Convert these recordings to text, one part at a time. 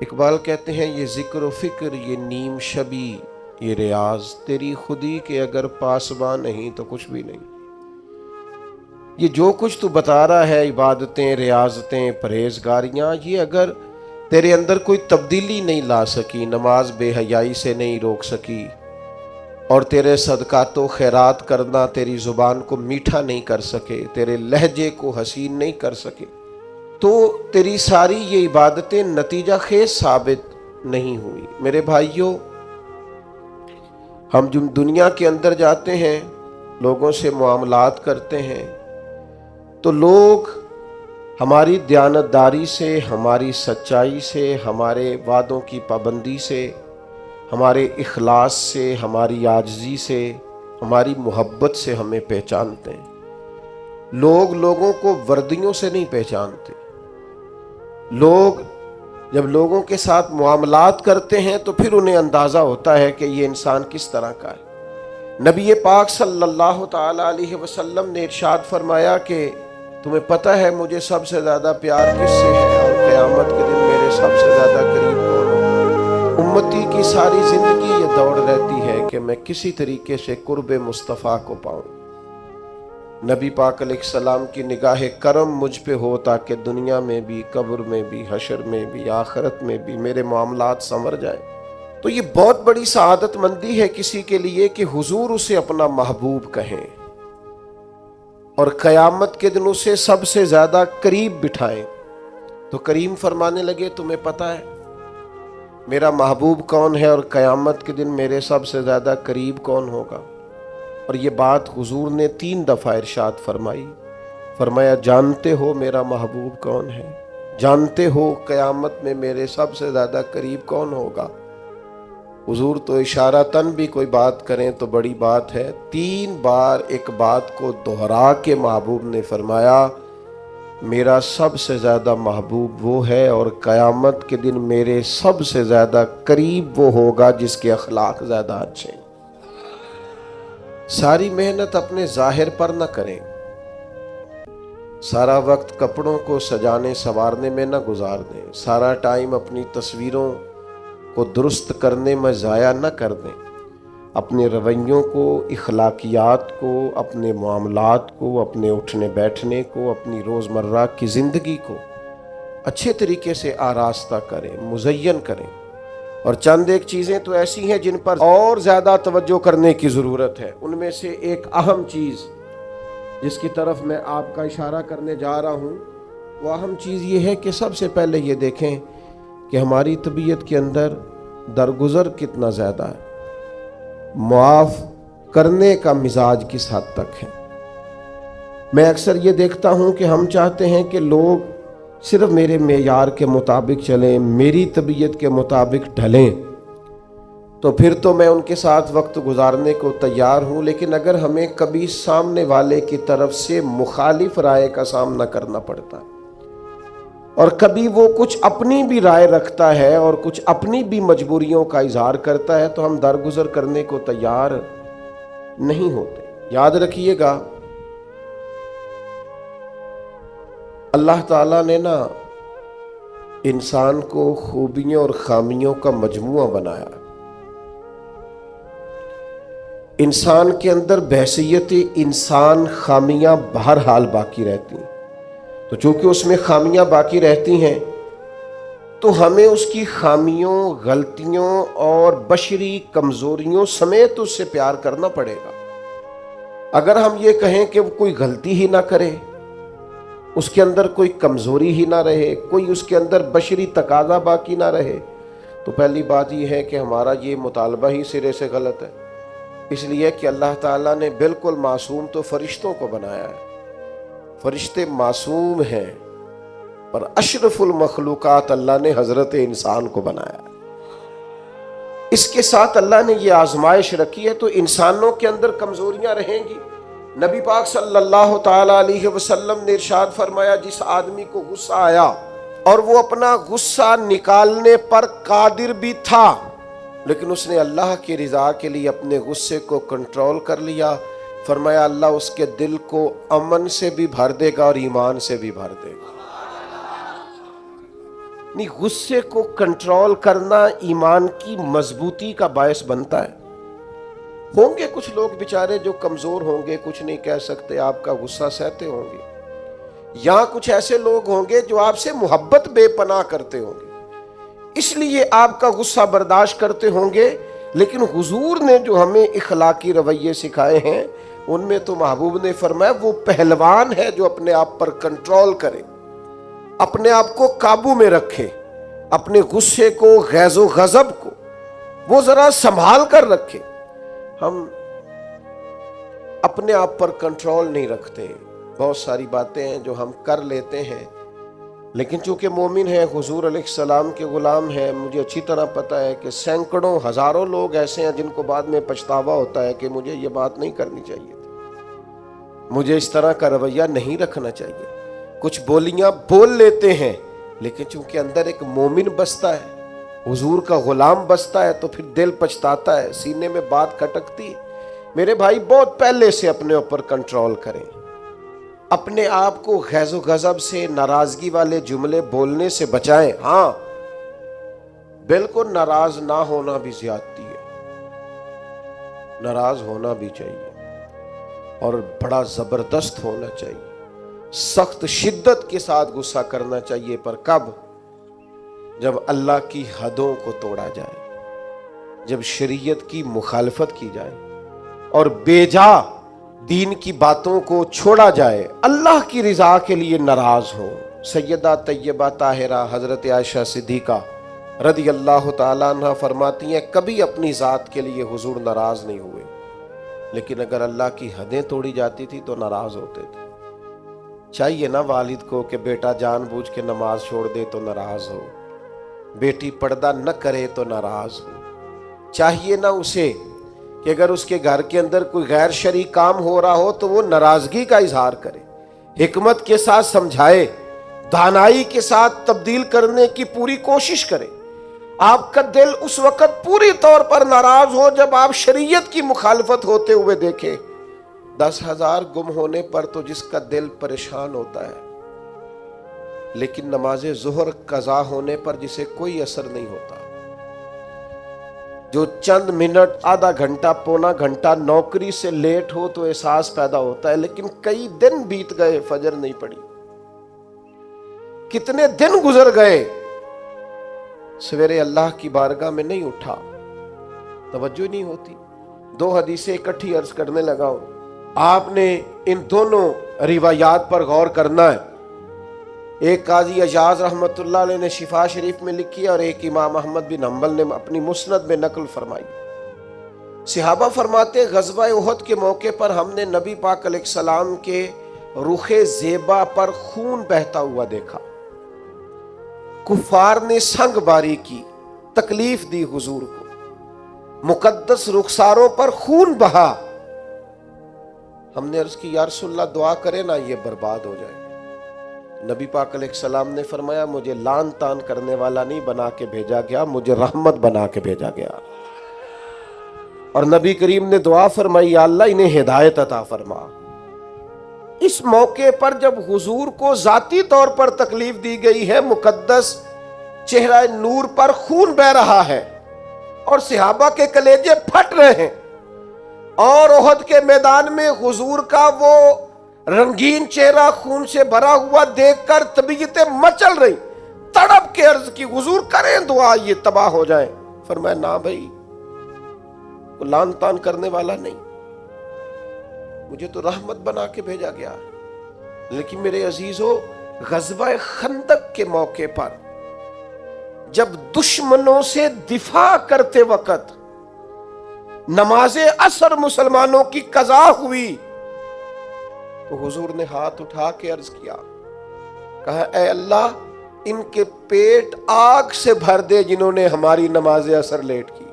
اقبال کہتے ہیں یہ ذکر و فکر، یہ نیم شبی، یہ ریاض تیری خودی کے اگر پاسباں نہیں تو کچھ بھی نہیں۔ یہ جو کچھ تو بتا رہا ہے، عبادتیں، ریاضتیں، پرہیزگاریاں، یہ اگر تیرے اندر کوئی تبدیلی نہیں لا سکی، نماز بے حیائی سے نہیں روک سکی، اور تیرے صدقات و خیرات کرنا تیری زبان کو میٹھا نہیں کر سکے، تیرے لہجے کو حسین نہیں کر سکے، تو تیری ساری یہ عبادتیں نتیجہ خیز ثابت نہیں ہوئی۔ میرے بھائیوں، ہم جب دنیا کے اندر جاتے ہیں، لوگوں سے معاملات کرتے ہیں، تو لوگ ہماری دیانتداری سے، ہماری سچائی سے، ہمارے وعدوں کی پابندی سے، ہمارے اخلاص سے، ہماری عاجزی سے، ہماری محبت سے ہمیں پہچانتے ہیں۔ لوگ لوگوں کو وردیوں سے نہیں پہچانتے۔ لوگ جب لوگوں کے ساتھ معاملات کرتے ہیں تو پھر انہیں اندازہ ہوتا ہے کہ یہ انسان کس طرح کا ہے۔ نبی پاک صلی اللہ تعالی علیہ وسلم نے ارشاد فرمایا کہ تمہیں پتہ ہے مجھے سب سے زیادہ پیار کس سے ہے اور قیامت کے دن میرے سب سے زیادہ قریب کون ہوگا؟ امتی کی ساری زندگی یہ دوڑ رہتی ہے کہ میں کسی طریقے سے قرب مصطفیٰ کو پاؤں۔ نبی پاک علیہ السلام کی نگاہ کرم مجھ پہ ہو تاکہ دنیا میں بھی، قبر میں بھی، حشر میں بھی، آخرت میں بھی میرے معاملات سنور جائیں۔ تو یہ بہت بڑی سعادت مندی ہے کسی کے لیے کہ حضور اسے اپنا محبوب کہیں اور قیامت کے دن اسے سب سے زیادہ قریب بٹھائیں۔ تو کریم فرمانے لگے تمہیں پتہ ہے میرا محبوب کون ہے اور قیامت کے دن میرے سب سے زیادہ قریب کون ہوگا؟ اور یہ بات حضور نے 3 دفعہ ارشاد فرمائی۔ فرمایا جانتے ہو میرا محبوب کون ہے؟ جانتے ہو قیامت میں میرے سب سے زیادہ قریب کون ہوگا؟ حضور تو اشارتاً بھی کوئی بات کریں تو بڑی بات ہے، 3 بار ایک بات کو دہرا کے محبوب نے فرمایا میرا سب سے زیادہ محبوب وہ ہے اور قیامت کے دن میرے سب سے زیادہ قریب وہ ہوگا جس کے اخلاق زیادہ اچھے ہیں۔ ساری محنت اپنے ظاہر پر نہ کریں، سارا وقت کپڑوں کو سجانے سنوارنے میں نہ گزار دیں، سارا ٹائم اپنی تصویروں کو درست کرنے میں ضائع نہ کر دیں۔ اپنے رویوں کو، اخلاقیات کو، اپنے معاملات کو، اپنے اٹھنے بیٹھنے کو، اپنی روزمرہ کی زندگی کو اچھے طریقے سے آراستہ کریں، مزین کریں۔ اور چند ایک چیزیں تو ایسی ہیں جن پر اور زیادہ توجہ کرنے کی ضرورت ہے۔ ان میں سے ایک اہم چیز جس کی طرف میں آپ کا اشارہ کرنے جا رہا ہوں، وہ اہم چیز یہ ہے کہ سب سے پہلے یہ دیکھیں کہ ہماری طبیعت کے اندر درگزر کتنا زیادہ ہے، معاف کرنے کا مزاج کس حد تک ہے۔ میں اکثر یہ دیکھتا ہوں کہ ہم چاہتے ہیں کہ لوگ صرف میرے معیار کے مطابق چلیں، میری طبیعت کے مطابق ڈھلیں، تو پھر تو میں ان کے ساتھ وقت گزارنے کو تیار ہوں، لیکن اگر ہمیں کبھی سامنے والے کی طرف سے مخالف رائے کا سامنا کرنا پڑتا ہے اور کبھی وہ کچھ اپنی بھی رائے رکھتا ہے اور کچھ اپنی بھی مجبوریوں کا اظہار کرتا ہے تو ہم درگزر کرنے کو تیار نہیں ہوتے۔ یاد رکھیے گا، اللہ تعالیٰ نے نا انسان کو خوبیوں اور خامیوں کا مجموعہ بنایا۔ انسان کے اندر بحیثیت انسان خامیاں بہرحال باقی رہتی ہیں، تو چونکہ اس میں خامیاں باقی رہتی ہیں تو ہمیں اس کی خامیوں، غلطیوں اور بشری کمزوریوں سمیت اس سے پیار کرنا پڑے گا۔ اگر ہم یہ کہیں کہ وہ کوئی غلطی ہی نہ کرے، اس کے اندر کوئی کمزوری ہی نہ رہے، کوئی اس کے اندر بشری تقاضا باقی نہ رہے، تو پہلی بات یہ ہے کہ ہمارا یہ مطالبہ ہی سرے سے غلط ہے۔ اس لیے کہ اللہ تعالیٰ نے بالکل معصوم تو فرشتوں کو بنایا ہے، فرشتے معصوم ہیں، پر اشرف المخلوقات اللہ نے حضرت انسان کو بنایا ہے۔ اس کے ساتھ اللہ نے یہ آزمائش رکھی ہے تو انسانوں کے اندر کمزوریاں رہیں گی۔ نبی پاک صلی اللہ تعالی علیہ وسلم نے ارشاد فرمایا جس آدمی کو غصہ آیا اور وہ اپنا غصہ نکالنے پر قادر بھی تھا، لیکن اس نے اللہ کی رضا کے لیے اپنے غصے کو کنٹرول کر لیا، فرمایا اللہ اس کے دل کو امن سے بھی بھر دے گا اور ایمان سے بھی بھر دے گا۔ نہیں، غصے کو کنٹرول کرنا ایمان کی مضبوطی کا باعث بنتا ہے۔ ہوں گے کچھ لوگ بیچارے جو کمزور ہوں گے، کچھ نہیں کہہ سکتے، آپ کا غصہ سہتے ہوں گے، یا کچھ ایسے لوگ ہوں گے جو آپ سے محبت بے پناہ کرتے ہوں گے، اس لیے آپ کا غصہ برداشت کرتے ہوں گے۔ لیکن حضور نے جو ہمیں اخلاقی رویے سکھائے ہیں، ان میں تو محبوب نے فرمایا وہ پہلوان ہے جو اپنے آپ پر کنٹرول کرے، اپنے آپ کو قابو میں رکھے، اپنے غصے کو، غیظ و غضب کو وہ ذرا سنبھال کر رکھے۔ ہم اپنے آپ پر کنٹرول نہیں رکھتے، بہت ساری باتیں ہیں جو ہم کر لیتے ہیں، لیکن چونکہ مومن ہیں، حضور علیہ السلام کے غلام ہیں، مجھے اچھی طرح پتہ ہے کہ سینکڑوں ہزاروں لوگ ایسے ہیں جن کو بعد میں پچھتاوا ہوتا ہے کہ مجھے یہ بات نہیں کرنی چاہیے تھی، مجھے اس طرح کا رویہ نہیں رکھنا چاہیے۔ کچھ بولیاں بول لیتے ہیں، لیکن چونکہ اندر ایک مومن بستا ہے، حضور کا غلام بستا ہے، تو پھر دل پچھتاتا ہے، سینے میں بات کھٹکتی ہے۔ میرے بھائی بہت پہلے سے اپنے اوپر کنٹرول کریں، اپنے آپ کو غیظ و غضب سے، ناراضگی والے جملے بولنے سے بچائیں۔ ہاں، بالکل ناراض نہ ہونا بھی زیادتی ہے، ناراض ہونا بھی چاہیے، اور بڑا زبردست ہونا چاہیے، سخت شدت کے ساتھ غصہ کرنا چاہیے، پر کب؟ جب اللہ کی حدوں کو توڑا جائے، جب شریعت کی مخالفت کی جائے اور بیجا دین کی باتوں کو چھوڑا جائے، اللہ کی رضا کے لیے ناراض ہو۔ سیدہ طیبہ طاہرہ حضرت عائشہ صدیقہ رضی اللہ تعالیٰ عنہ فرماتی ہیں کبھی اپنی ذات کے لیے حضور ناراض نہیں ہوئے، لیکن اگر اللہ کی حدیں توڑی جاتی تھی تو ناراض ہوتے تھے۔ چاہیے نا والد کو کہ بیٹا جان بوجھ کے نماز چھوڑ دے تو ناراض ہو، بیٹی پردہ نہ کرے تو ناراض ہو، چاہیے نا اسے کہ اگر اس کے گھر کے اندر کوئی غیر شرعی کام ہو رہا ہو تو وہ ناراضگی کا اظہار کرے، حکمت کے ساتھ سمجھائے، دانائی کے ساتھ تبدیل کرنے کی پوری کوشش کرے۔ آپ کا دل اس وقت پوری طور پر ناراض ہو جب آپ شریعت کی مخالفت ہوتے ہوئے دیکھیں۔ 10,000 گم ہونے پر تو جس کا دل پریشان ہوتا ہے، لیکن نماز ظہر قضا ہونے پر جسے کوئی اثر نہیں ہوتا، جو چند منٹ، آدھا گھنٹہ، پونا گھنٹہ نوکری سے لیٹ ہو تو احساس پیدا ہوتا ہے، لیکن کئی دن بیت گئے، فجر نہیں پڑی، کتنے دن گزر گئے، سویرے اللہ کی بارگاہ میں نہیں اٹھا، توجہ نہیں ہوتی۔ 2 حدیثیں اکٹھی عرض کرنے لگا ہوں، آپ نے ان دونوں روایات پر غور کرنا ہے۔ ایک قاضی اجاز رحمت اللہ علیہ نے شفا شریف میں لکھی اور ایک امام احمد بن حنبل نے اپنی مسند میں نقل فرمائی۔ صحابہ فرماتے غزوہ احد کے موقع پر ہم نے نبی پاک علیہ السلام کے رخ زیبا پر خون بہتا ہوا دیکھا، کفار نے سنگ باری کی، تکلیف دی حضور کو، مقدس رخساروں پر خون بہا۔ ہم نے عرض کی یا رسول اللہ دعا کرے نا یہ برباد ہو جائے۔ نبی پاک علیہ السلام نے فرمایا مجھے لان تان کرنے والا نہیں بنا کے بھیجا گیا، مجھے رحمت بنا کے بھیجا گیا۔ اور نبی کریم نے دعا فرمائی یا اللہ انہیں ہدایت عطا فرما۔ اس موقع پر جب حضور کو ذاتی طور پر تکلیف دی گئی ہے، مقدس چہرہ نور پر خون بہ رہا ہے اور صحابہ کے کلیجے پھٹ رہے ہیں، اور احد کے میدان میں حضور کا وہ رنگین چہرہ خون سے بھرا ہوا دیکھ کر طبیعتیں مچل رہی، تڑپ کے عرض کی حضور کریں دعا یہ تباہ ہو جائیں۔ فرمایا نہ بھائی، لان تان کرنے والا نہیں، مجھے تو رحمت بنا کے بھیجا گیا۔ لیکن میرے عزیزو، غزوہ خندق کے موقع پر جب دشمنوں سے دفاع کرتے وقت نماز عصر مسلمانوں کی قضا ہوئی تو حضور نے ہاتھ اٹھا کے عرض کیا، کہا اے اللہ ان کے پیٹ آگ سے بھر دے جنہوں نے ہماری نماز عصر لیٹ کی،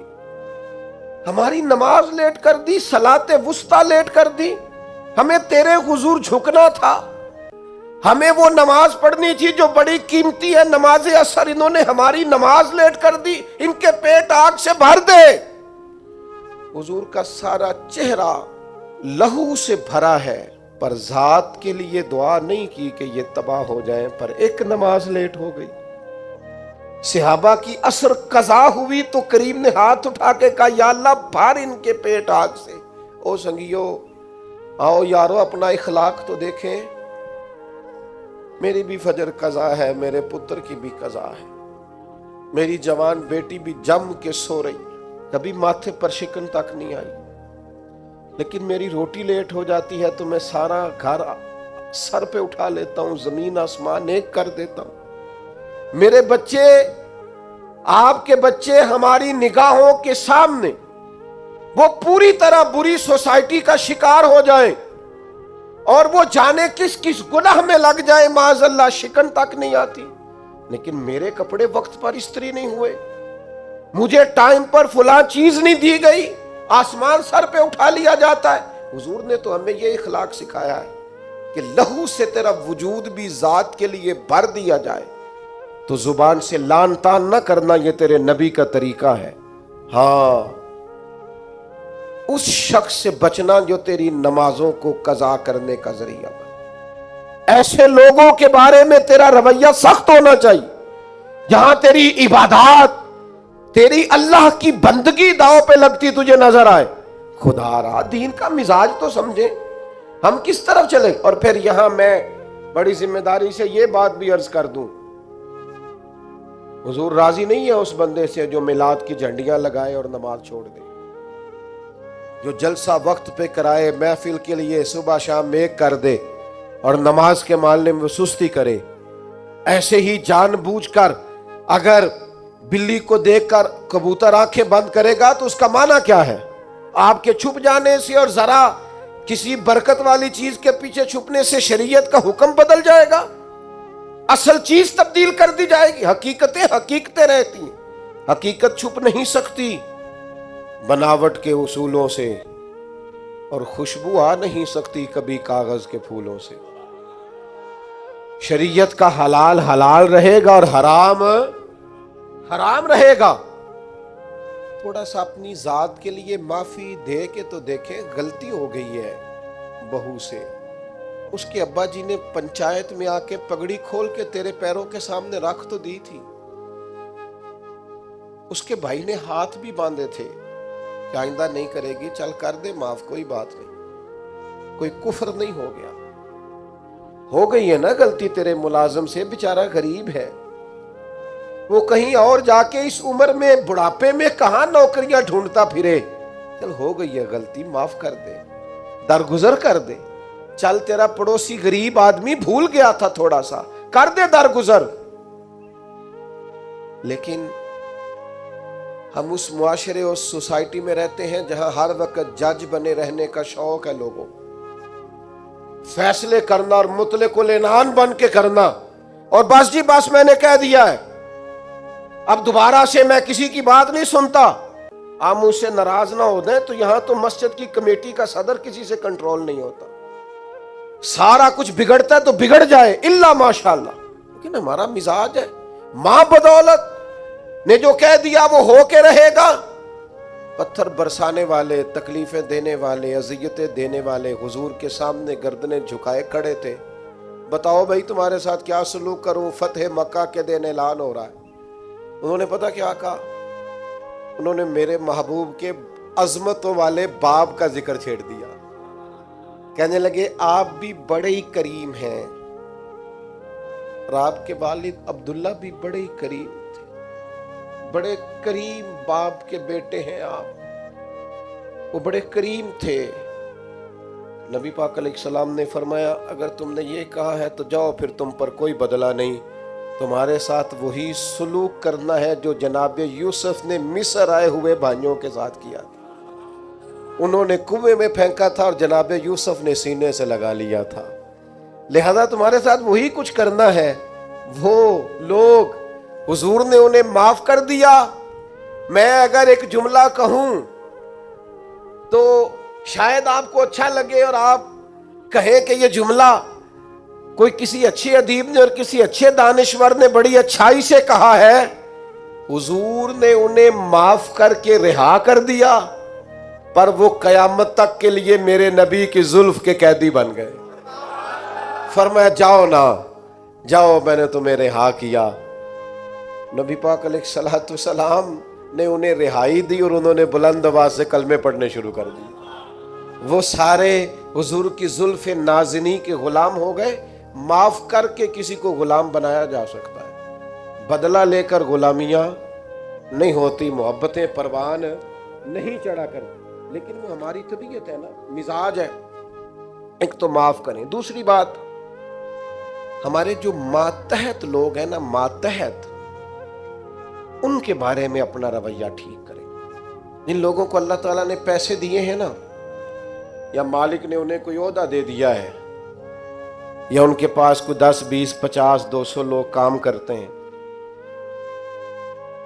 ہماری نماز لیٹ کر دی، صلاۃ وسطیٰ لیٹ کر دی۔ ہمیں تیرے حضور جھکنا تھا، ہمیں وہ نماز پڑھنی تھی جو بڑی قیمتی ہے، نماز عصر انہوں نے ہماری نماز لیٹ کر دی، ان کے پیٹ آگ سے بھر دے۔ حضور کا سارا چہرہ لہو سے بھرا ہے، پر ذات کے لیے دعا نہیں کی کہ یہ تباہ ہو جائیں، پر ایک نماز لیٹ ہو گئی۔ صحابہ کی عصر قضا ہوئی تو کریم نے ہاتھ اٹھا کے کہا یا اللہ بھر ان کے پیٹ آگ سے۔ او سنگیو آؤ یارو اپنا اخلاق تو دیکھیں، میری بھی فجر قضا ہے، میرے پتر کی بھی قضا ہے، میری جوان بیٹی بھی جم کے سو رہی، کبھی ماتھے پر شکن تک نہیں آئی، لیکن میری روٹی لیٹ ہو جاتی ہے تو میں سارا گھر سر پہ اٹھا لیتا ہوں، زمین آسمان ایک کر دیتا ہوں۔ میرے بچے، آپ کے بچے ہماری نگاہوں کے سامنے وہ پوری طرح بری سوسائٹی کا شکار ہو جائیں اور وہ جانے کس کس گناہ میں لگ جائیں، معاذ اللہ شکن تک نہیں آتی، لیکن میرے کپڑے وقت پر استری نہیں ہوئے، مجھے ٹائم پر فلاں چیز نہیں دی گئی، آسمان سر پہ اٹھا لیا جاتا ہے۔ حضور نے تو ہمیں یہ اخلاق سکھایا ہے کہ لہو سے تیرا وجود بھی ذات کے لیے بھر دیا جائے تو زبان سے لان تان نہ کرنا، یہ تیرے نبی کا طریقہ ہے۔ ہاں، اس شخص سے بچنا جو تیری نمازوں کو قضا کرنے کا ذریعہ بنے۔ ایسے لوگوں کے بارے میں تیرا رویہ سخت ہونا چاہیے، جہاں تیری عبادات، تیری اللہ کی بندگی داؤ پہ لگتی تجھے نظر آئے۔ خدا را دین کا مزاج تو سمجھیں، ہم کس طرف چلیں۔ اور پھر یہاں میں بڑی ذمہ داری سے یہ بات بھی عرض کر دوں، حضور راضی نہیں ہے اس بندے سے جو میلاد کی جھنڈیاں لگائے اور نماز چھوڑ دے، جو جلسہ وقت پہ کرائے، محفل کے لیے صبح شام ایک کر دے اور نماز کے معاملے میں سستی کرے۔ ایسے ہی جان بوجھ کر اگر بلی کو دیکھ کر کبوتر آنکھیں بند کرے گا تو اس کا معنی کیا ہے؟ آپ کے چھپ جانے سے اور ذرا کسی برکت والی چیز کے پیچھے چھپنے سے شریعت کا حکم بدل جائے گا؟ اصل چیز تبدیل کر دی جائے گی۔ حقیقتیں حقیقتیں رہتی ہیں، حقیقت چھپ نہیں سکتی بناوٹ کے اصولوں سے، اور خوشبو آ نہیں سکتی کبھی کاغذ کے پھولوں سے۔ شریعت کا حلال حلال رہے گا اور حرام حرام رہے گا۔ تھوڑا سا اپنی ذات کے لیے معافی دے کے تو دیکھیں، غلطی ہو گئی ہے بہو سے، اس کے ابا جی نے پنچایت میں آ کے پگڑی کھول کے تیرے پیروں کے سامنے رکھ تو دی تھی، اس کے بھائی نے ہاتھ بھی باندھے تھے کہ آئندہ نہیں کرے گی، چل کر دے معاف، کوئی بات نہیں، کوئی کفر نہیں ہو گیا۔ ہو گئی ہے نا غلطی تیرے ملازم سے، بیچارہ غریب ہے، وہ کہیں اور جا کے اس عمر میں بڑھاپے میں کہاں نوکریاں ڈھونڈتا پھرے، چل ہو گئی ہے غلطی، معاف کر دے، درگزر کر دے۔ چل تیرا پڑوسی غریب آدمی بھول گیا تھا، تھوڑا سا کر دے درگزر۔ لیکن ہم اس معاشرے اور سوسائٹی میں رہتے ہیں جہاں ہر وقت جج بنے رہنے کا شوق ہے لوگوں، فیصلے کرنا اور مطلق العنان بن کے کرنا، اور بس جی بس میں نے کہہ دیا ہے، اب دوبارہ سے میں کسی کی بات نہیں سنتا۔ آپ مجھ سے ناراض نہ ہو دیں تو یہاں تو مسجد کی کمیٹی کا صدر کسی سے کنٹرول نہیں ہوتا، سارا کچھ بگڑتا ہے تو بگڑ جائے الا ماشاءاللہ، لیکن ہمارا مزاج ہے ماں بدولت نے جو کہہ دیا وہ ہو کے رہے گا۔ پتھر برسانے والے، تکلیفیں دینے والے، اذیتیں دینے والے حضور کے سامنے گردنیں جھکائے کھڑے تھے، بتاؤ بھائی تمہارے ساتھ کیا سلوک کروں؟ فتح مکہ کے دن اعلان ہو رہا ہے، انہوں نے پتہ کیا کہا؟ انہوں نے میرے محبوب کے عظمتوں والے باب کا ذکر چھیڑ دیا، کہنے لگے آپ بھی بڑے ہی کریم ہیں، اور آپ کے والد عبداللہ بھی بڑے ہی کریم تھے، بڑے کریم باپ کے بیٹے ہیں آپ، وہ بڑے کریم تھے۔ نبی پاک علیہ السلام نے فرمایا اگر تم نے یہ کہا ہے تو جاؤ، پھر تم پر کوئی بدلہ نہیں، تمہارے ساتھ وہی سلوک کرنا ہے جو جناب یوسف نے مصر آئے ہوئے بھائیوں کے ساتھ کیا تھا، انہوں نے کنویں میں پھینکا تھا اور جناب یوسف نے سینے سے لگا لیا تھا، لہذا تمہارے ساتھ وہی کچھ کرنا ہے۔ وہ لوگ حضور نے انہیں معاف کر دیا۔ میں اگر ایک جملہ کہوں تو شاید آپ کو اچھا لگے اور آپ کہیں کہ یہ جملہ کوئی کسی اچھے ادیب نے اور کسی اچھے دانشور نے بڑی اچھائی سے کہا ہے۔ حضور نے انہیں معاف کر کے رہا کر دیا، پر وہ قیامت تک کے لیے میرے نبی کی زلف کے قیدی بن گئے۔ فرمایا جاؤ نا جاؤ، میں نے تمہیں رہا کیا، نبی پاک علیہ الصلوۃ والسلام نے انہیں رہائی دی اور انہوں نے بلند آواز سے کلمے پڑھنے شروع کر دی. وہ سارے حضور کی زلف نازنی کے غلام ہو گئے. معاف کر کے کسی کو غلام بنایا جا سکتا ہے، بدلہ لے کر غلامیاں نہیں ہوتی، محبتیں پروان نہیں چڑھا کرتی، لیکن وہ ہماری طبیعت ہے نا، مزاج ہے. ایک تو معاف کریں. دوسری بات، ہمارے جو ماتحت لوگ ہیں نا، ماتحت، ان کے بارے میں اپنا رویہ ٹھیک کریں. جن لوگوں کو اللہ تعالیٰ نے پیسے دیے ہیں نا، یا مالک نے انہیں کوئی عہدہ دے دیا ہے، یا ان کے پاس کوئی 10 20 50 200 لوگ کام کرتے ہیں،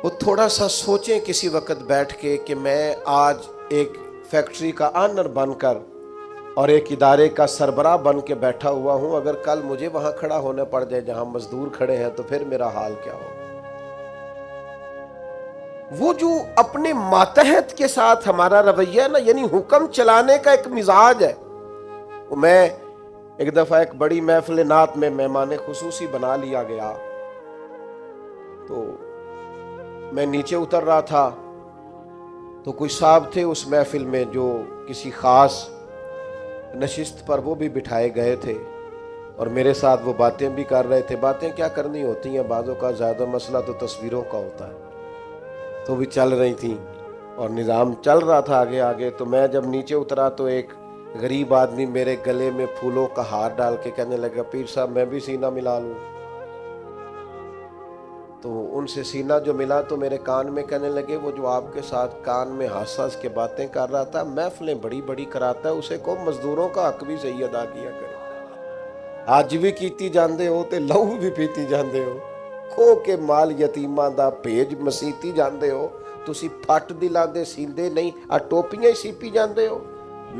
وہ تھوڑا سا سوچیں کسی وقت بیٹھ کے کہ میں آج ایک فیکٹری کا آنر بن کر اور ایک ادارے کا سربراہ بن کے بیٹھا ہوا ہوں، اگر کل مجھے وہاں کھڑا ہونا پڑ جائے جہاں مزدور کھڑے ہیں تو پھر میرا حال کیا ہو. وہ جو اپنے ماتحت کے ساتھ ہمارا رویہ ہے نا، یعنی حکم چلانے کا ایک مزاج ہے. میں ایک دفعہ ایک بڑی محفل نعت میں مہمان خصوصی بنا لیا گیا، تو میں نیچے اتر رہا تھا، تو کوئی صاحب تھے اس محفل میں جو کسی خاص نشست پر وہ بھی بٹھائے گئے تھے، اور میرے ساتھ وہ باتیں بھی کر رہے تھے. باتیں کیا کرنی ہوتی ہیں، بعضوں کا زیادہ مسئلہ تو تصویروں کا ہوتا ہے، تو بھی چل رہی تھیں اور نظام چل رہا تھا آگے آگے. تو میں جب نیچے اترا تو ایک غریب آدمی میرے گلے میں پھولوں کا ہار ڈال کے کہنے لگا، پیر صاحب میں بھی سینہ ملا لوں. تو ان سے سینہ جو ملا تو میرے کان میں کہنے لگے، وہ جو آپ کے ساتھ کان میں ہنس ہنس کے باتیں کر رہا تھا، محفلیں بڑی بڑی کراتا ہے، اسے کو مزدوروں کا حق بھی صحیح ادا کیا کرے. آج بھی کیتی جاندے ہو تے لہو بھی پیتی جاندے ہو، کھو کے مال یتیماں دا بھیج مسیتی جاندے ہو، تسی پھٹ دلاں دے سیندے نہیں، آ ٹوپیاں ہی سیپی جاندے ہو،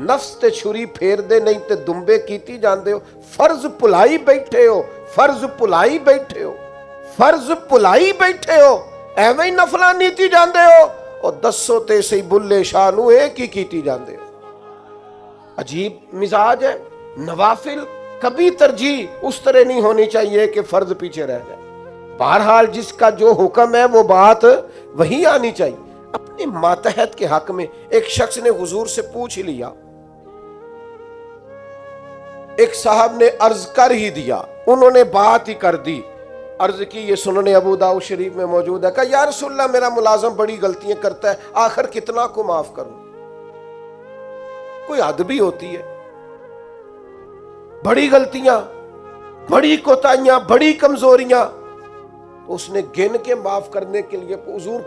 نفس تے چھری پھیر دے نہیں تے دمبے کیتی جاندے ہو. فرض بھلائی بیٹھے ہو، فرض بھلائی بیٹھے ہو، فرض بھلائی بیٹھے ہو، ایویں نفلاں نیتی جاندے ہو، اور دسو تے سی بلے شاہ نو ایک ہی کیتی جاندے ہو. عجیب مزاج ہے. نوافل کبھی ترجیح اس طرح نہیں ہونی چاہیے کہ فرض پیچھے رہ جائے. بہرحال جس کا جو حکم ہے وہ بات وہی آنی چاہیے. اپنے ماتحت کے حق میں ایک شخص نے حضور سے پوچھ لیا، ایک صاحب نے عرض کر ہی دیا، انہوں نے بات ہی کر دی. عرض کی، یہ سنن ابو داؤد شریف میں موجود ہے، کہا یا رسول اللہ میرا ملازم بڑی غلطیاں کرتا ہے، آخر کتنا کو معاف کروں؟ کوئی حد بھی ہوتی ہے. بڑی غلطیاں، بڑی کوتاہیاں، بڑی کمزوریاں، تو اس نے گن کے معاف کرنے کے لیے، حضور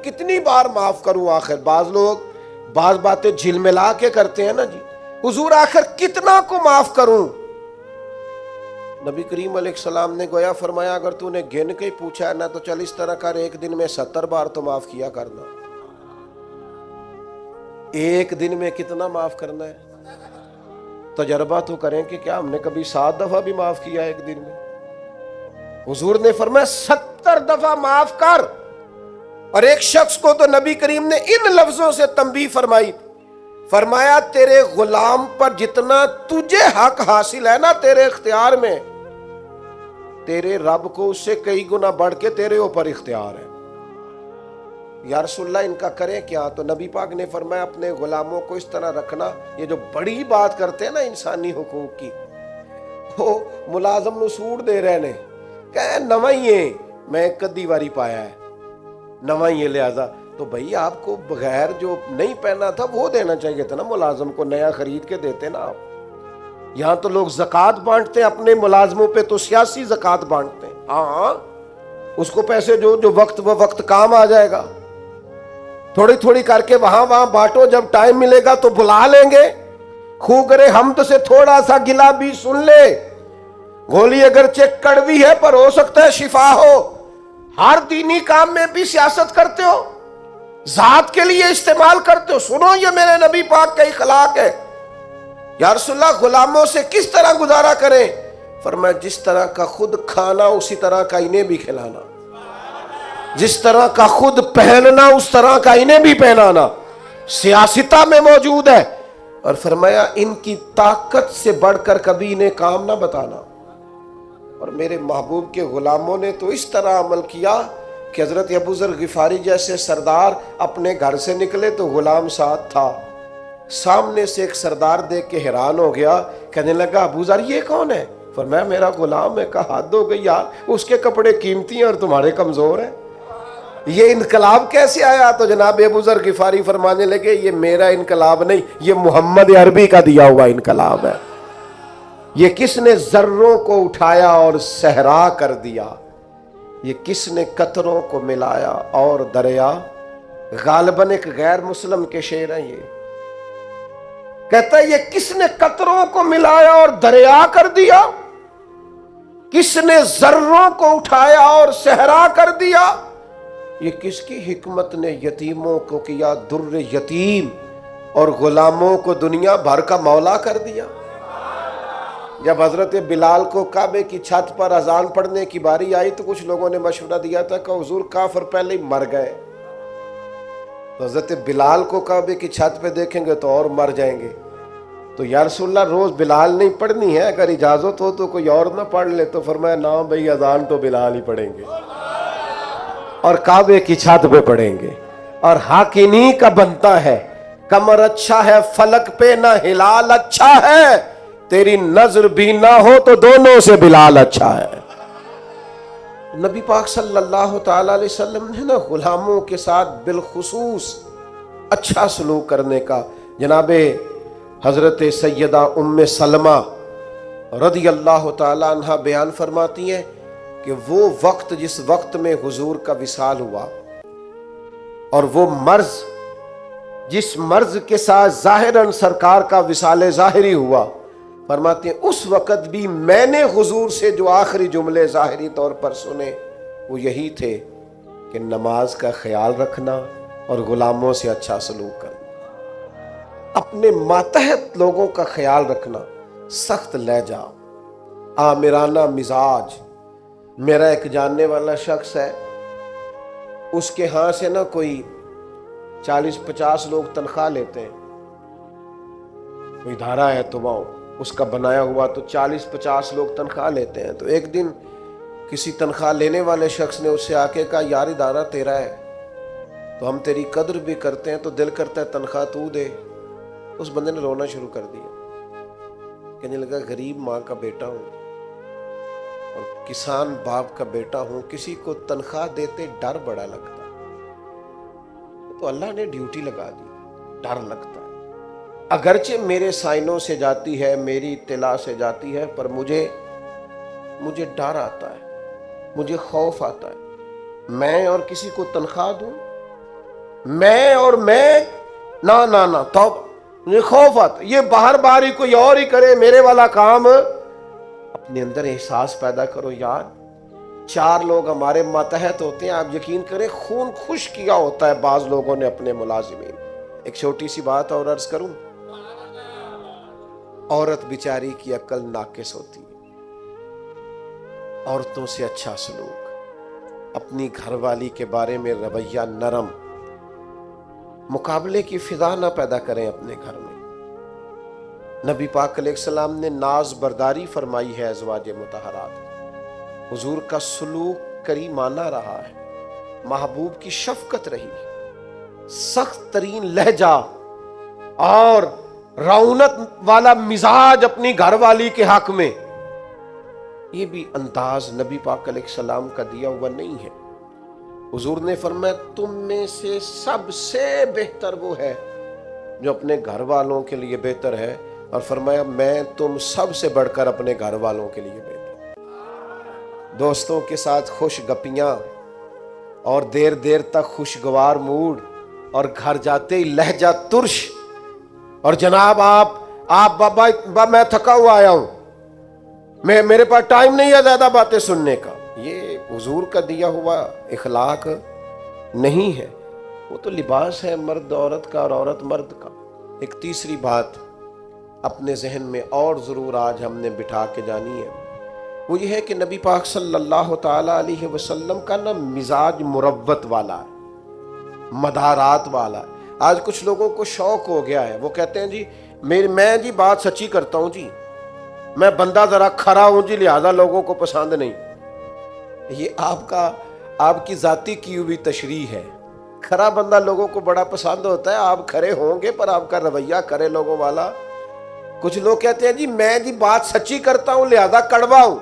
کتنی بار معاف کروں آخر؟ بعض لوگ بعض باتیں جھلملا کے کرتے ہیں نا جی، حضور آخر کتنا کو معاف کروں؟ نبی کریم علیہ السلام نے گویا فرمایا، اگر تو نے گن کے ہی پوچھا ہے نا تو چل اس طرح کر، ایک دن میں 70 بار تو معاف کیا کرنا. ایک دن میں کتنا معاف کرنا ہے؟ تجربہ تو کریں کہ کیا ہم نے کبھی 7 دفعہ بھی معاف کیا ایک دن میں؟ حضور نے فرمایا 70 دفعہ معاف کر. اور ایک شخص کو تو نبی کریم نے ان لفظوں سے تنبیہ فرمائی، فرمایا تیرے غلام پر جتنا تجھے حق حاصل ہے نا تیرے اختیار میں، تیرے رب کو اس سے کئی گنا بڑھ کے تیرے اوپر اختیار ہے. یا رسول اللہ ان کا کریں کیا؟ تو نبی پاک نے فرمایا اپنے غلاموں کو اس طرح رکھنا، یہ جو بڑی بات کرتے ہیں نا انسانی حقوق کی، وہ ملازم نو سوٹ دے رہے نے، کہ نواں ہی ہے، میں کدی واری پایا ہے، نواں ہی ہے، لہذا تو بھئی آپ کو بغیر جو نہیں پہنا تھا وہ دینا چاہیے تھا نا، ملازم کو نیا خرید کے دیتے نا آپ. یہاں تو لوگ زکوٰۃ بانٹتے ہیں اپنے ملازموں پہ، تو سیاسی زکوٰۃ بانٹتے ہیں. ہاں اس کو پیسے جو وقت وہ وقت کام آ جائے گا، تھوڑی تھوڑی کر کے وہاں بانٹو، جب ٹائم ملے گا تو بلا لیں گے. خوب کرے حمد سے تھوڑا سا گلا بھی سن لے، گولی اگرچہ کڑوی ہے پر ہو سکتا ہے شفا ہو. ہر دینی کام میں بھی سیاست کرتے ہو، ذات کے لیے استعمال کرتے ہو. سنو یہ میرے نبی پاک کا اخلاق ہے. یا رسول اللہ غلاموں سے کس طرح گزارا کریں؟ فرمایا جس طرح کا خود کھانا اسی طرح کا انہیں بھی کھلانا، جس طرح کا خود پہننا اس طرح کا انہیں بھی پہنانا. سیاستہ میں موجود ہے. اور فرمایا ان کی طاقت سے بڑھ کر کبھی انہیں کام نہ بتانا. اور میرے محبوب کے غلاموں نے تو اس طرح عمل کیا کہ حضرت ابو ذر غفاری جیسے سردار اپنے گھر سے نکلے تو غلام ساتھ تھا. سامنے سے ایک سردار دیکھ کے حیران ہو گیا, کہنے لگا ابو ذر یہ کون ہے؟ فرمایا میرا غلام ہے. کہا حد ہو گئی یار, اس کے کپڑے قیمتی ہیں اور تمہارے کمزور ہیں, یہ انقلاب کیسے آیا؟ تو جناب ابو ذر غفاری فرمانے لگے یہ میرا انقلاب نہیں, یہ محمد عربی کا دیا ہوا انقلاب ہے. یہ کس نے ذروں کو اٹھایا اور صحرا کر دیا, یہ کس نے قطروں کو ملایا اور دریا. غالباً ایک غیر مسلم کے شعر ہیں. یہ کہتا ہے یہ کس نے قطروں کو ملایا اور دریا کر دیا, کس نے ذروں کو اٹھایا اور صحرا کر دیا, یہ کس کی حکمت نے یتیموں کو کیا در یتیم اور غلاموں کو دنیا بھر کا مولا کر دیا. جب حضرت بلال کو کعبے کی چھت پر اذان پڑھنے کی باری آئی تو کچھ لوگوں نے مشورہ دیا تھا کہ حضور کافر پہلے ہی مر گئے, تو حضرت بلال کو کعبے کی چھت پہ دیکھیں گے تو اور مر جائیں گے. تو یا رسول اللہ روز بلال نہیں پڑھنی ہے, اگر اجازت ہو تو کوئی اور نہ پڑھ لے. تو فرمایا نہ بھئی اذان تو بلال ہی پڑھیں گے اور کعبے کی چھت پہ پڑھیں گے. اور حق انہی کا بنتا ہے, کمر اچھا ہے فلک پہ نہ ہلال اچھا ہے, تیری نظر بھی نہ ہو تو دونوں سے بلال اچھا ہے. نبی پاک صلی اللہ تعالی علیہ وسلم نے نا غلاموں کے ساتھ بالخصوص اچھا سلوک کرنے کا. جناب حضرت سیدہ ام سلمہ رضی اللہ تعالی عنہ بیان فرماتی ہیں کہ وہ وقت جس وقت میں حضور کا وصال ہوا اور وہ مرض جس مرض کے ساتھ ظاہراً سرکار کا وصال ظاہری ہوا, فرماتے ہیں اس وقت بھی میں نے حضور سے جو آخری جملے ظاہری طور پر سنے وہ یہی تھے کہ نماز کا خیال رکھنا اور غلاموں سے اچھا سلوک کرنا, اپنے ماتحت لوگوں کا خیال رکھنا, سخت لہجہ, آمرانہ مزاج. میرا ایک جاننے والا شخص ہے, اس کے ہاں سے نا کوئی 40-50 لوگ تنخواہ لیتے ہیں, کوئی ادارہ ہے تو وہ اس کا بنایا ہوا, تو 40-50 لوگ تنخواہ لیتے ہیں. تو ایک دن کسی تنخواہ لینے والے شخص نے اس سے آ کے کہا یار ادارہ تیرا ہے تو ہم تیری قدر بھی کرتے ہیں, تو دل کرتا ہے تنخواہ تو دے. اس بندے نے رونا شروع کر دیا, کہنے لگا غریب ماں کا بیٹا ہوں اور کسان باپ کا بیٹا ہوں, کسی کو تنخواہ دیتے ڈر بڑا لگتا, تو اللہ نے ڈیوٹی لگا دی, ڈر لگتا ہے. اگرچہ میرے سائنوں سے جاتی ہے, میری اطلاع سے جاتی ہے, پر مجھے ڈر آتا ہے, مجھے خوف آتا ہے. میں اور کسی کو تنخواہ دوں, میں نہ تو مجھے خوف آتا ہے. یہ باہر ہی کوئی اور ہی کرے, میرے والا کام. اپنے اندر احساس پیدا کرو یار 4 لوگ ہمارے ماتحت ہوتے ہیں, آپ یقین کریں خون خوش کیا ہوتا ہے بعض لوگوں نے اپنے ملازمین. ایک چھوٹی سی بات اور عرض کروں, عورت بیچاری کی عقل ناقص ہوتی ہے, عورتوں سے اچھا سلوک, اپنی گھر والی کے بارے میں رویہ نرم, مقابلے کی فضا نہ پیدا کریں اپنے گھر میں. نبی پاک علیہ السلام نے ناز برداری فرمائی ہے ازواج مطہرات. حضور کا سلوک کریمانہ رہا ہے, محبوب کی شفقت رہی, سخت ترین لہجہ اور رعونت والا مزاج اپنی گھر والی کے حق میں. یہ بھی انداز نبی پاک علیہ السلام کا دیا ہوا نہیں ہے. حضور نے فرمایا تم میں سے سب سے بہتر وہ ہے جو اپنے گھر والوں کے لیے بہتر ہے, اور فرمایا میں تم سب سے بڑھ کر اپنے گھر والوں کے لیے بہتر. دوستوں کے ساتھ خوش گپیاں اور دیر تک خوشگوار موڈ, اور گھر جاتے ہی لہجہ ترش, اور جناب آپ بابا میں تھکا ہوا آیا ہوں, میرے پاس ٹائم نہیں ہے زیادہ باتیں سننے کا. یہ حضور کا دیا ہوا اخلاق نہیں ہے. وہ تو لباس ہے مرد عورت کا اور عورت مرد کا. ایک تیسری بات اپنے ذہن میں اور ضرور آج ہم نے بٹھا کے جانی ہے, وہ یہ ہے کہ نبی پاک صلی اللہ تعالی علیہ وسلم کا نا مزاج مروت والا ہے, مدارات والا ہے. آج کچھ لوگوں کو شوق ہو گیا ہے, وہ کہتے ہیں جی میں جی بات سچی کرتا ہوں جی, میں بندہ ذرا کھرا ہوں جی لہذا لوگوں کو پسند نہیں. یہ آپ کی ذاتی کی ہوئی تشریح ہے. کھرا بندہ لوگوں کو بڑا پسند ہوتا ہے, آپ کھرے ہوں گے پر آپ کا رویہ کھرے لوگوں والا. کچھ لوگ کہتے ہیں جی میں جی بات سچی کرتا ہوں لہذا کڑوا ہوں.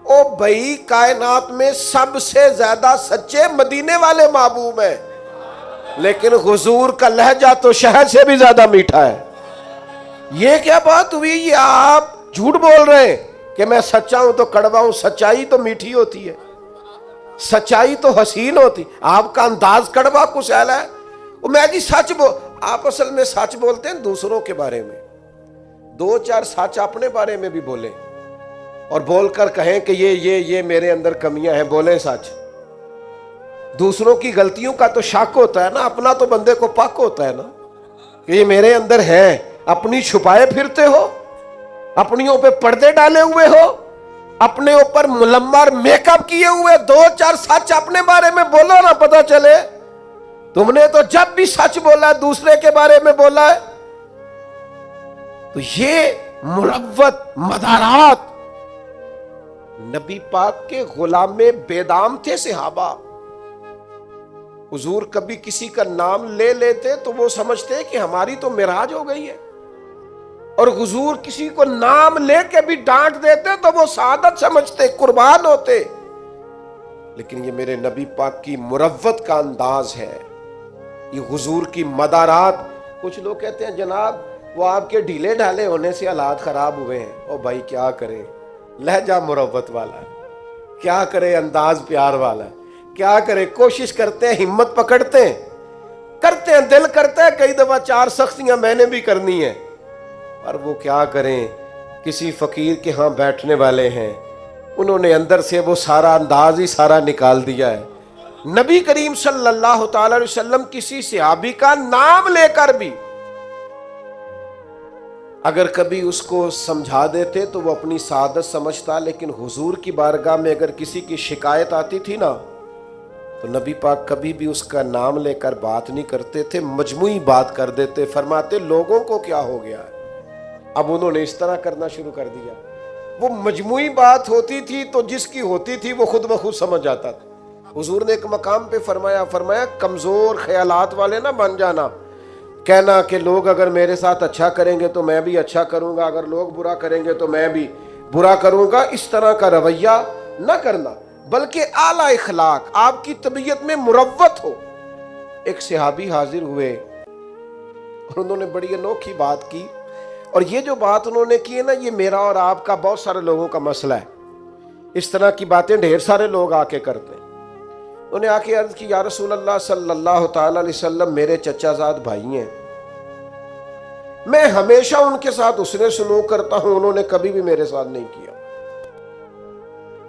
او بھائی کائنات میں سب سے زیادہ سچے مدینے والے محبوب ہیں, لیکن حضور کا لہجہ تو شہد سے بھی زیادہ میٹھا ہے. یہ کیا بات ہوئی, یہ آپ جھوٹ بول رہے ہیں کہ میں سچا ہوں تو کڑوا ہوں. سچائی تو میٹھی ہوتی ہے, سچائی تو حسین ہوتی. آپ کا انداز کڑوا کچھ ایلا ہے. میں جی سچ آپ اصل میں سچ بولتے ہیں دوسروں کے بارے میں, دو چار سچ اپنے بارے میں بھی بولیں اور بول کر کہیں کہ یہ میرے اندر کمیاں ہیں. بولیں سچ. دوسروں کی غلطیوں کا تو شک ہوتا ہے نا, اپنا تو بندے کو پاک ہوتا ہے نا کہ یہ میرے اندر ہے. اپنی چھپائے پھرتے ہو, اپنیوں پہ پردے ڈالے ہوئے ہو, اپنے اوپر ملمر میک اپ کیے ہوئے. دو چار سچ اپنے بارے میں بولو نا, پتا چلے. تم نے تو جب بھی سچ بولا ہے دوسرے کے بارے میں بولا ہے. تو یہ مروت مدارات نبی پاک کے غلام بیدام تھے صحابہ. حضور کبھی کسی کا نام لے لیتے تو وہ سمجھتے کہ ہماری تو معراج ہو گئی ہے, اور حضور کسی کو نام لے کے بھی ڈانٹ دیتے تو وہ سعادت سمجھتے, قربان ہوتے. لیکن یہ میرے نبی پاک کی مروت کا انداز ہے, یہ حضور کی مدارات. کچھ لوگ کہتے ہیں جناب وہ آپ کے ڈھیلے ڈھالے ہونے سے حالات خراب ہوئے ہیں. او بھائی کیا کرے, لہجہ مروت والا ہے, کیا کرے انداز پیار والا ہے, کیا کرے. کوشش کرتے ہیں, ہمت پکڑتے ہیں, کرتے ہیں, دل کرتا ہے کئی دفعہ چار سختیاں میں نے بھی کرنی ہیں, پر وہ کیا کریں. کسی فقیر کے ہاں بیٹھنے والے ہیں, انہوں نے اندر سے وہ سارا انداز ہی سارا نکال دیا ہے. نبی کریم صلی اللہ تعالی علیہ وسلم کسی صحابی کا نام لے کر بھی اگر کبھی اس کو سمجھا دیتے تو وہ اپنی سعادت سمجھتا. لیکن حضور کی بارگاہ میں اگر کسی کی شکایت آتی تھی نا تو نبی پاک کبھی بھی اس کا نام لے کر بات نہیں کرتے تھے, مجموعی بات کر دیتے. فرماتے لوگوں کو کیا ہو گیا ہے, اب انہوں نے اس طرح کرنا شروع کر دیا. وہ مجموعی بات ہوتی تھی تو جس کی ہوتی تھی وہ خود بخود سمجھ جاتا تھا. حضور نے ایک مقام پہ فرمایا کمزور خیالات والے نہ بن جانا, کہنا کہ لوگ اگر میرے ساتھ اچھا کریں گے تو میں بھی اچھا کروں گا, اگر لوگ برا کریں گے تو میں بھی برا کروں گا. اس طرح کا رویہ نہ کرنا, بلکہ اعلیٰ اخلاق, آپ کی طبیعت میں مروت ہو. ایک صحابی حاضر ہوئے اور انہوں نے بڑی انوکھی بات کی, اور یہ جو بات انہوں نے کی ہے نا یہ میرا اور آپ کا بہت سارے لوگوں کا مسئلہ ہے. اس طرح کی باتیں ڈھیر سارے لوگ آ کے کرتے ہیں. انہوں نے آ کے عرض کی یا رسول اللہ صلی اللہ تعالی علیہ وسلم میرے چچا زاد بھائی ہیں, میں ہمیشہ ان کے ساتھ حسن سلوک کرتا ہوں, انہوں نے کبھی بھی میرے ساتھ نہیں کیا.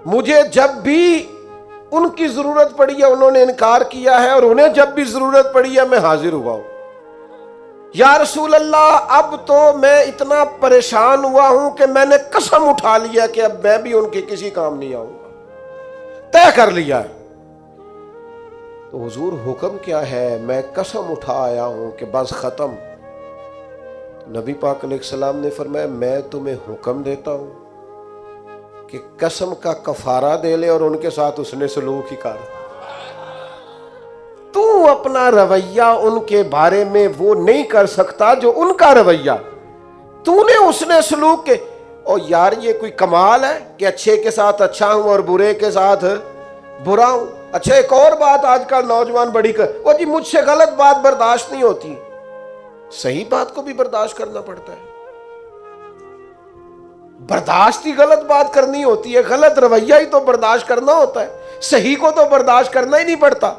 مجھے جب بھی ان کی ضرورت پڑی ہے انہوں نے انکار کیا ہے, اور انہیں جب بھی ضرورت پڑی ہے میں حاضر ہوا ہوں. یا رسول اللہ اب تو میں اتنا پریشان ہوا ہوں کہ میں نے قسم اٹھا لیا کہ اب میں بھی ان کے کسی کام نہیں آؤں گا, طے کر لیا ہے. تو حضور حکم کیا ہے؟ میں قسم اٹھا آیا ہوں کہ بس ختم. نبی پاک علیہ السلام نے فرمایا میں تمہیں حکم دیتا ہوں کہ قسم کا کفارہ دے لے اور ان کے ساتھ اس نے سلوک ہی کر. تو اپنا رویہ ان کے بارے میں وہ نہیں کر سکتا جو ان کا رویہ, تو نے اس نے سلوک کے. اور یار یہ کوئی کمال ہے کہ اچھے کے ساتھ اچھا ہوں اور برے کے ساتھ برا ہوں. اچھا ایک اور بات آج کل نوجوان بڑی وہ جی مجھ سے غلط بات برداشت نہیں ہوتی, صحیح بات کو بھی برداشت کرنا پڑتا ہے. برداشت ہی غلط بات کرنی ہوتی ہے, غلط رویہ ہی تو برداشت کرنا ہوتا ہے, صحیح کو تو برداشت کرنا ہی نہیں پڑتا.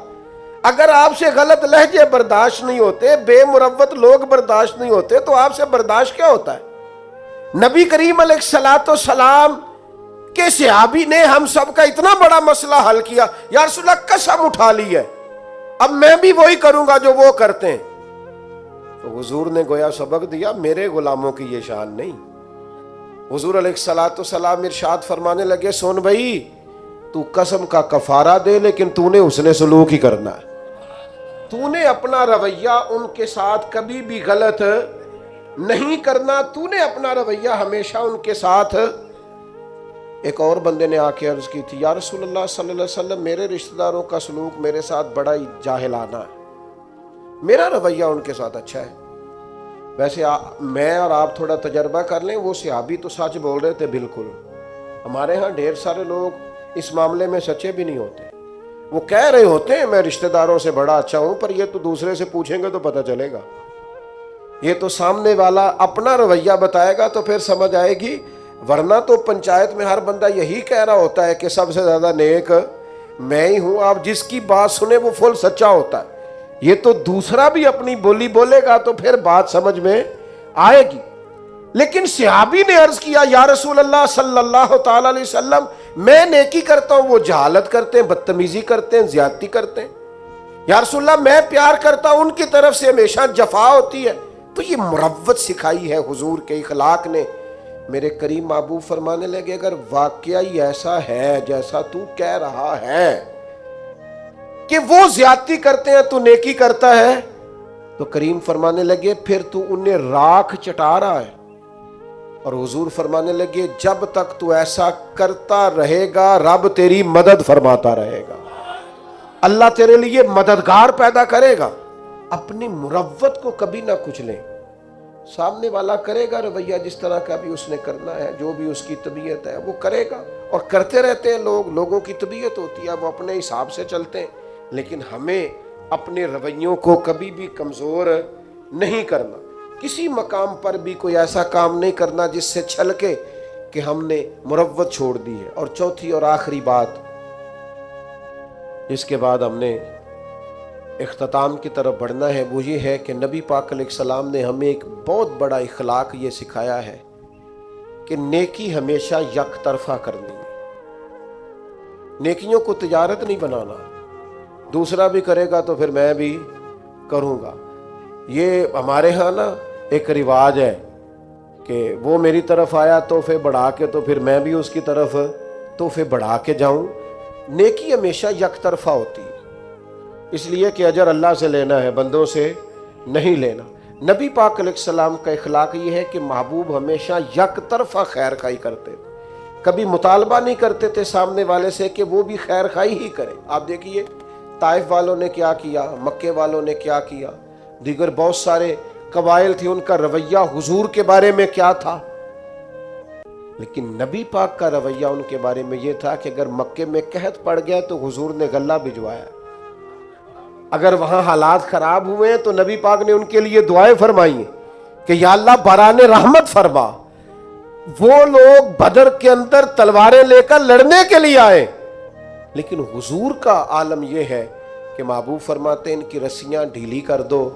اگر آپ سے غلط لہجے برداشت نہیں ہوتے, بے مروت لوگ برداشت نہیں ہوتے, تو آپ سے برداشت کیا ہوتا ہے؟ نبی کریم علیہ الصلوۃ والسلام کہ صحابی نے ہم سب کا اتنا بڑا مسئلہ حل کیا. یا رسول اللہ قسم اٹھا لی ہے اب میں بھی وہی کروں گا جو وہ کرتے ہیں. تو حضور نے گویا سبق دیا, میرے غلاموں کی یہ شان نہیں. حضور علیہ الصلوۃ والسلام ارشاد فرمانے لگے سن بھائی تو قسم کا کفارہ دے لیکن تو نے حسن سلوک ہی کرنا ہے. تو نے اپنا رویہ ان کے ساتھ کبھی بھی غلط نہیں کرنا, تو نے اپنا رویہ ہمیشہ ان کے ساتھ ایک اور بندے نے آ کے عرض کی تھی، یا رسول اللہ صلی اللہ علیہ وسلم، میرے رشتہ داروں کا سلوک میرے ساتھ بڑا ہی جاہلانہ ہے، میرا رویہ ان کے ساتھ اچھا ہے۔ ویسے میں اور آپ تھوڑا تجربہ کر لیں، وہ صحابی تو سچ بول رہے تھے بالکل۔ ہمارے ہاں ڈھیر سارے لوگ اس معاملے میں سچے بھی نہیں ہوتے، وہ کہہ رہے ہوتے ہیں میں رشتہ داروں سے بڑا اچھا ہوں، پر یہ تو دوسرے سے پوچھیں گے تو پتہ چلے گا، یہ تو سامنے والا اپنا رویہ بتائے گا تو پھر سمجھ آئے گی، ورنہ تو پنچایت میں ہر بندہ یہی کہہ رہا ہوتا ہے کہ سب سے زیادہ نیک میں ہی ہوں۔ آپ جس کی بات سنیں وہ فل سچا ہوتا ہے، یہ تو دوسرا بھی اپنی بولی بولے گا تو پھر بات سمجھ میں آئے گی۔ لیکن صحابی نے عرض کیا، یا رسول اللہ صلی اللہ تعالی علیہ وسلم، میں نیکی کرتا ہوں، وہ جہالت کرتے ہیں، بدتمیزی کرتے ہیں، زیادتی کرتے ہیں۔ یا رسول اللہ میں پیار کرتا ہوں، ان کی طرف سے ہمیشہ جفا ہوتی ہے۔ تو یہ مروت سکھائی ہے حضور کے اخلاق نے۔ میرے کریم محبوب فرمانے لگے، اگر واقعی ایسا ہے جیسا تو کہہ رہا ہے کہ وہ زیادتی کرتے ہیں تو نیکی کرتا ہے، تو کریم فرمانے لگے پھر تو انہیں راکھ چٹا رہا ہے۔ اور حضور فرمانے لگے جب تک تو ایسا کرتا رہے گا رب تیری مدد فرماتا رہے گا، اللہ تیرے لیے مددگار پیدا کرے گا۔ اپنی مروت کو کبھی نہ کچلیں، سامنے والا کرے گا رویہ جس طرح کا بھی اس نے کرنا ہے، جو بھی اس کی طبیعت ہے وہ کرے گا، اور کرتے رہتے ہیں لوگوں کی طبیعت ہوتی ہے، وہ اپنے حساب سے چلتے ہیں۔ لیکن ہمیں اپنے رویوں کو کبھی بھی کمزور نہیں کرنا، کسی مقام پر بھی کوئی ایسا کام نہیں کرنا جس سے چھلکے کہ ہم نے مروت چھوڑ دی ہے۔ اور چوتھی اور آخری بات جس کے بعد ہم نے اختتام کی طرف بڑھنا ہے، وہ یہ ہے کہ نبی پاک علیہ السلام نے ہمیں ایک بہت بڑا اخلاق یہ سکھایا ہے کہ نیکی ہمیشہ یک طرفہ کرنی ہے۔ نیکیوں کو تجارت نہیں بنانا، دوسرا بھی کرے گا تو پھر میں بھی کروں گا۔ یہ ہمارے ہاں نا ایک رواج ہے کہ وہ میری طرف آیا تحفے بڑھا کے تو پھر میں بھی اس کی طرف تحفے بڑھا کے جاؤں۔ نیکی ہمیشہ یک طرفہ ہوتی ہے، اس لیے کہ اجر اللہ سے لینا ہے، بندوں سے نہیں لینا۔ نبی پاک علیہ السلام کا اخلاق یہ ہے کہ محبوب ہمیشہ یک طرفہ خیر خواہی کرتے تھے، کبھی مطالبہ نہیں کرتے تھے سامنے والے سے کہ وہ بھی خیر خواہی ہی کرے۔ آپ دیکھیے طائف والوں نے کیا کیا، مکے والوں نے کیا کیا، دیگر بہت سارے قبائل تھے، ان کا رویہ حضور کے بارے میں کیا تھا، لیکن نبی پاک کا رویہ ان کے بارے میں یہ تھا کہ اگر مکے میں قحط پڑ گیا تو حضور نے غلہ بھجوایا، اگر وہاں حالات خراب ہوئے ہیں تو نبی پاک نے ان کے لیے دعائیں فرمائی ہیں کہ یا اللہ باران رحمت فرما۔ وہ لوگ بدر کے اندر تلواریں لے کر لڑنے کے لیے آئے، لیکن حضور کا عالم یہ ہے کہ محبوب فرماتے ہیں ان کی رسیاں ڈھیلی کر دو،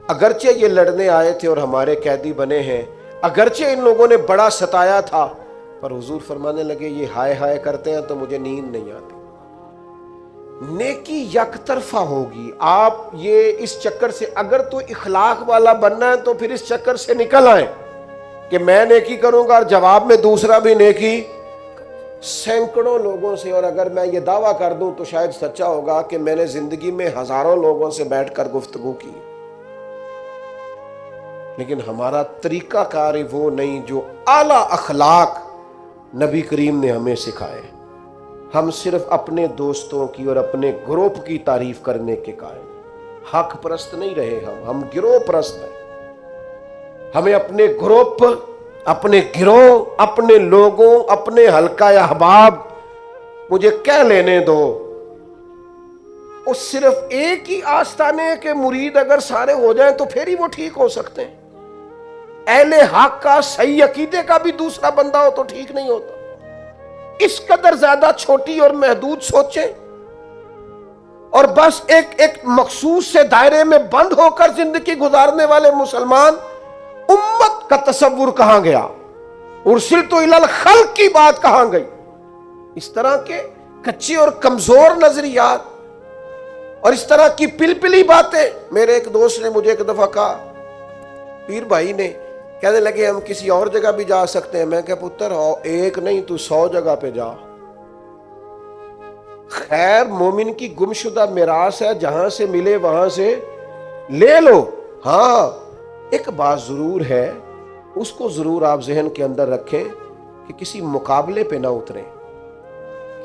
اگرچہ یہ لڑنے آئے تھے اور ہمارے قیدی بنے ہیں، اگرچہ ان لوگوں نے بڑا ستایا تھا، پر حضور فرمانے لگے یہ ہائے ہائے کرتے ہیں تو مجھے نیند نہیں آتی۔ نیکی یک طرفہ ہوگی۔ آپ یہ اس چکر سے اگر تو اخلاق والا بننا ہے تو پھر اس چکر سے نکل آئیں کہ میں نیکی کروں گا اور جواب میں دوسرا بھی نیکی۔ سینکڑوں لوگوں سے، اور اگر میں یہ دعویٰ کر دوں تو شاید سچا ہوگا کہ میں نے زندگی میں ہزاروں لوگوں سے بیٹھ کر گفتگو کی، لیکن ہمارا طریقہ کار وہ نہیں جو اعلیٰ اخلاق نبی کریم نے ہمیں سکھائے۔ ہم صرف اپنے دوستوں کی اور اپنے گروپ کی تعریف کرنے کے قائل، حق پرست نہیں رہے، ہم گروہ پرست ہیں۔ ہمیں اپنے گروپ، اپنے گروہ، اپنے لوگوں، اپنے حلقہ احباب مجھے کہہ لینے دو۔ اور صرف ایک ہی آستانے کے مرید اگر سارے ہو جائیں تو پھر ہی وہ ٹھیک ہو سکتے ہیں۔ اہل حق کا صحیح عقیدے کا بھی دوسرا بندہ ہو تو ٹھیک نہیں ہوتا۔ اس قدر زیادہ چھوٹی اور محدود سوچیں اور بس ایک مخصوص سے دائرے میں بند ہو کر زندگی گزارنے والے مسلمان، امت کا تصور کہاں گیا؟ ارسلت الی الخلق کی بات کہاں گئی؟ اس طرح کے کچے اور کمزور نظریات اور اس طرح کی پلپلی باتیں۔ میرے ایک دوست نے مجھے ایک دفعہ کہا، پیر بھائی نے کہنے لگے ہم کسی اور جگہ بھی جا سکتے ہیں۔ میں کہا پتر ایک نہیں تو 100 جگہ پہ جا، خیر مومن کی گمشدہ میراث ہے، جہاں سے ملے وہاں سے لے لو۔ ہاں ایک بات ضرور ہے، اس کو ضرور آپ ذہن کے اندر رکھیں کہ کسی مقابلے پہ نہ اتریں،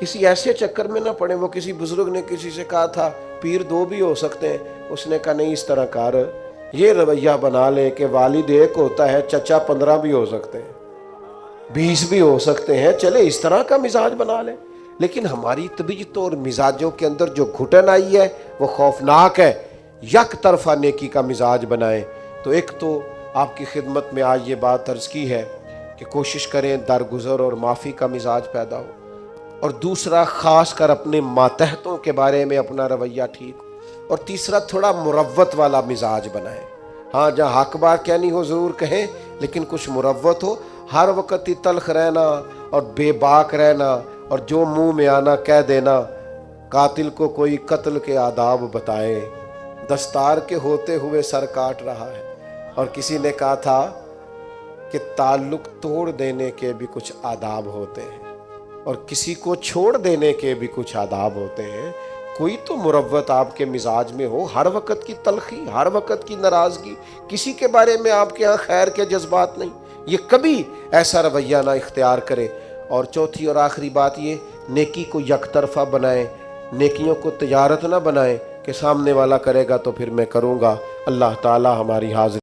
کسی ایسے چکر میں نہ پڑیں۔ وہ کسی بزرگ نے کسی سے کہا تھا پیر 2 بھی ہو سکتے ہیں، اس نے کہا نہیں، اس طرح کر، یہ رویہ بنا لے کہ والد 1 ہوتا ہے، چچا 15 بھی ہو سکتے ہیں، 20 بھی ہو سکتے ہیں، چلے اس طرح کا مزاج بنا لے۔ لیکن ہماری طبیعتوں اور مزاجوں کے اندر جو گھٹن آئی ہے وہ خوفناک ہے۔ یک طرفہ نیکی کا مزاج بنائیں۔ تو ایک تو آپ کی خدمت میں آج یہ بات عرض کی ہے کہ کوشش کریں درگزر اور معافی کا مزاج پیدا ہو، اور دوسرا خاص کر اپنے ماتحتوں کے بارے میں اپنا رویہ ٹھیک ہو، اور تیسرا تھوڑا مروت والا مزاج بنائیں۔ ہاں جہاں حق بات کہنی ہو ضرور کہیں، لیکن کچھ مروت ہو۔ ہر وقت ہی تلخ رہنا اور بے باک رہنا اور جو منہ میں آنا کہہ دینا، قاتل کو کوئی قتل کے آداب بتائے، دستار کے ہوتے ہوئے سر کاٹ رہا ہے۔ اور کسی نے کہا تھا کہ تعلق توڑ دینے کے بھی کچھ آداب ہوتے ہیں، اور کسی کو چھوڑ دینے کے بھی کچھ آداب ہوتے ہیں۔ کوئی تو مروت آپ کے مزاج میں ہو، ہر وقت کی تلخی، ہر وقت کی ناراضگی، کسی کے بارے میں آپ کے ہاں خیر کے جذبات نہیں، یہ کبھی ایسا رویہ نہ اختیار کرے۔ اور چوتھی اور آخری بات یہ، نیکی کو یک طرفہ بنائیں، نیکیوں کو تجارت نہ بنائیں کہ سامنے والا کرے گا تو پھر میں کروں گا۔ اللہ تعالی ہماری حاضر